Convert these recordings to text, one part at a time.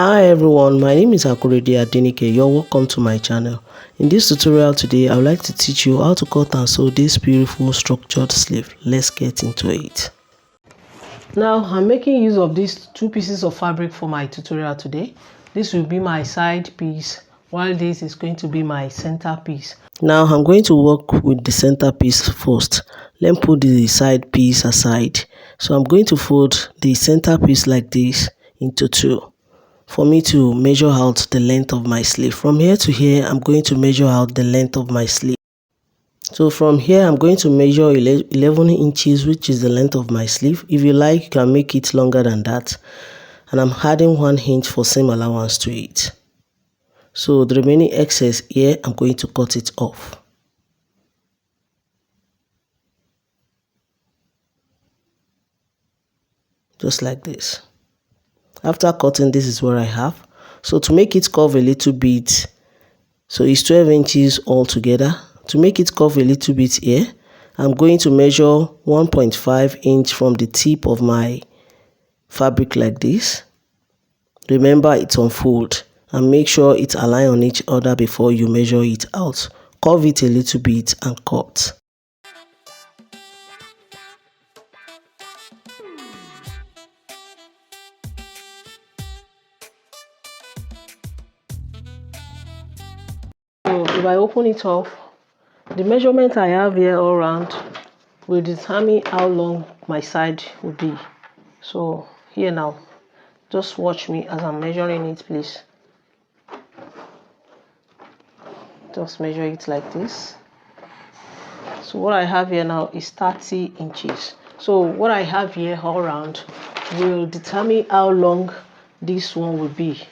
Hi everyone, my name is Akurede Adenike. You're welcome to my channel. In this tutorial today, I would like to teach you how to cut and sew this beautiful structured sleeve. Let's get into it. Now I'm making use of these two pieces of fabric for my tutorial today. This will be my side piece, while this is going to be my center piece. Now I'm going to work with the center piece first. Let me put the side piece aside. So I'm going to fold the center piece like this into two for me to measure out the length of my sleeve. From here to here, I'm going to measure out the length of my sleeve. So from here, I'm going to measure 11 inches, which is the length of my sleeve. If you like, you can make it longer than that. And I'm adding 1 inch for seam allowance to it. So the remaining excess here, I'm going to cut it off. Just like this. After cutting, this is what I have. So to make it curve a little bit, so it's 12 inches altogether. To make it curve a little bit here, I'm going to measure 1.5 inch from the tip of my fabric like this. Remember, it's unfold and make sure it's aligned on each other before you measure it out. Curve it a little bit and cut. So if I open it off, the measurement I have here all around will determine how long my side will be. So here now, just watch me as I'm measuring it, please. Just measure it like this. So what I have here now is 30 inches. So what I have here all around will determine how long this one will be.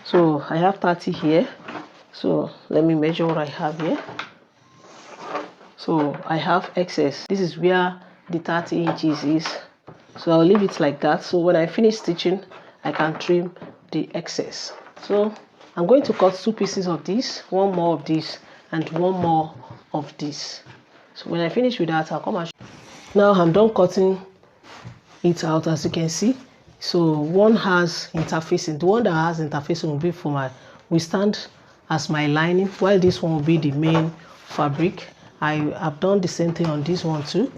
So I have 30 here. So let me measure what I have here. So I have excess. This is where the 30 inches is. So I'll leave it like that. So when I finish stitching, I can trim the excess. So I'm going to cut two pieces of this, one more of this, and one more of this. So when I finish with that, I'll come and show you. Now I'm done cutting it out, as you can see. So one has interfacing. The one that has interfacing will be for my, will stand as my lining, while this one will be the main fabric. I have done the same thing on this one too.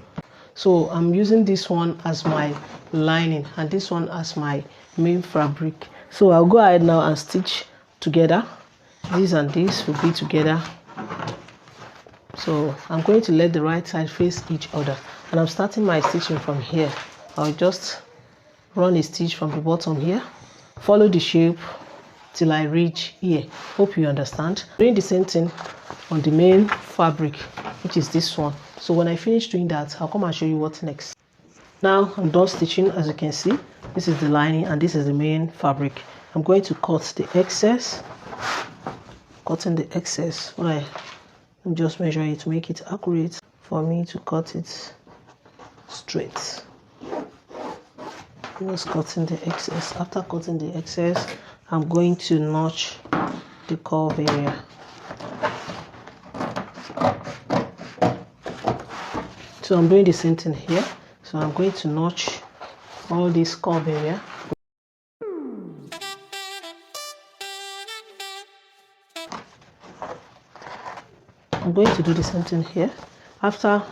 So I'm using this one as my lining and this one as my main fabric. So I'll go ahead now and stitch together. This and this will be together. So I'm going to let the right side face each other, and I'm starting my stitching from here. I'll just run a stitch from the bottom here, follow the shape till I reach here. Hope you understand. Doing the same thing on the main fabric, which is this one. So when I finish doing that, I'll come and show you what's next. Now I'm done stitching. As you can see, this is the lining and this is the main fabric. I'm going to cut the excess. Cutting the excess, when I'm just measure it to make it accurate for me to cut it straight. Just cutting the excess. After cutting the excess, I'm going to notch the curve area. So I'm doing the same thing here. So I'm going to notch all this curve area. I'm going to do the same thing here. After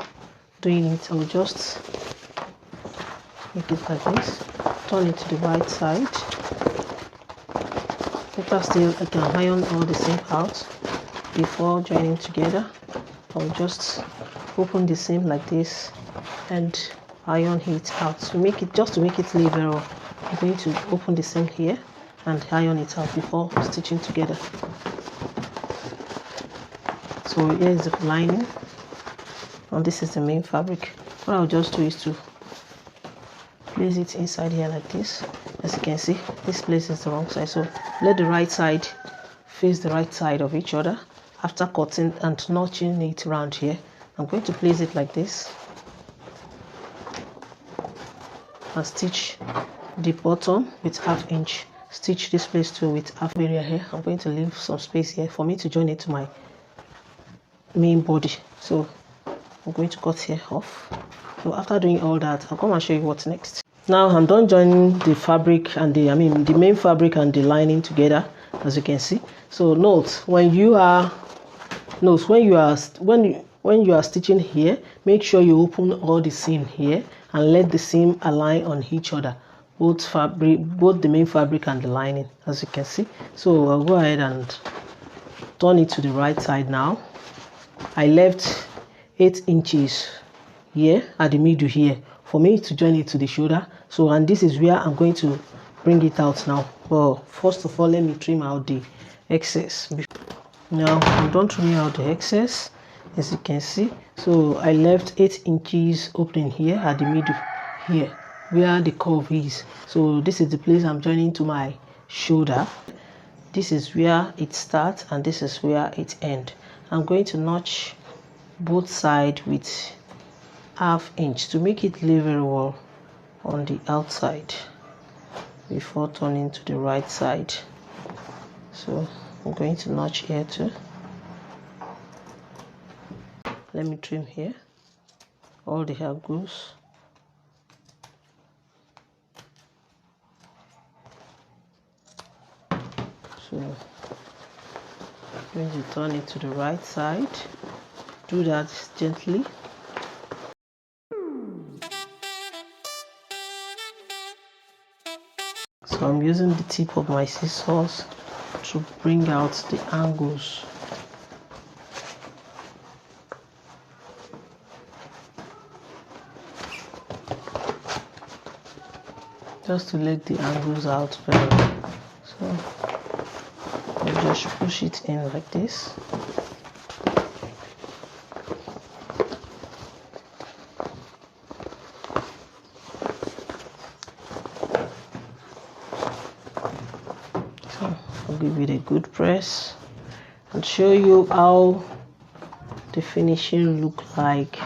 doing it, I will just make it like this. Turn it to the right side. After still, I can iron all the seam out before joining together. I'll just open the seam like this and iron it out to make it, just to make it level. I'm going to open the seam here and iron it out before stitching together. So here is the lining and this is the main fabric. What I'll just do is to place it inside here like this. As you can see, this place is the wrong side, so let the right side face the right side of each other. After cutting and notching it around here, I'm going to place it like this and stitch the bottom with 1/2 inch. Stitch this place too with half area here. I'm going to leave some space here for me to join it to my main body. So I'm going to cut here off. So after doing all that, I'll come and show you what's next. Now I'm done joining the fabric and the main fabric and the lining together, as you can see. So note, when you are stitching here, make sure you open all the seam here and let the seam align on each other, both the main fabric and the lining, as you can see. So I'll go ahead and turn it to the right side now. I left 8 inches here at the middle here for me to join it to the shoulder. So, and this is where I'm going to bring it out now. Well, first of all, let me trim out the excess. Now I'm done trimming out the excess, as you can see. So I left 8 inches opening here at the middle here where the curve is. So this is the place I'm joining to my shoulder. This is where it starts and this is where it ends. I'm going to notch both sides with ½ inch to make it lay very well on the outside before turning to the right side. So I'm going to notch here too. Let me trim here. All the hair goes. So I'm going to turn it to the right side. Do that gently. So I'm using the tip of my scissors to bring out the angles. Just to let the angles out very well. So I just push it in like this. So I'll give it a good press and show you how the finishing look like.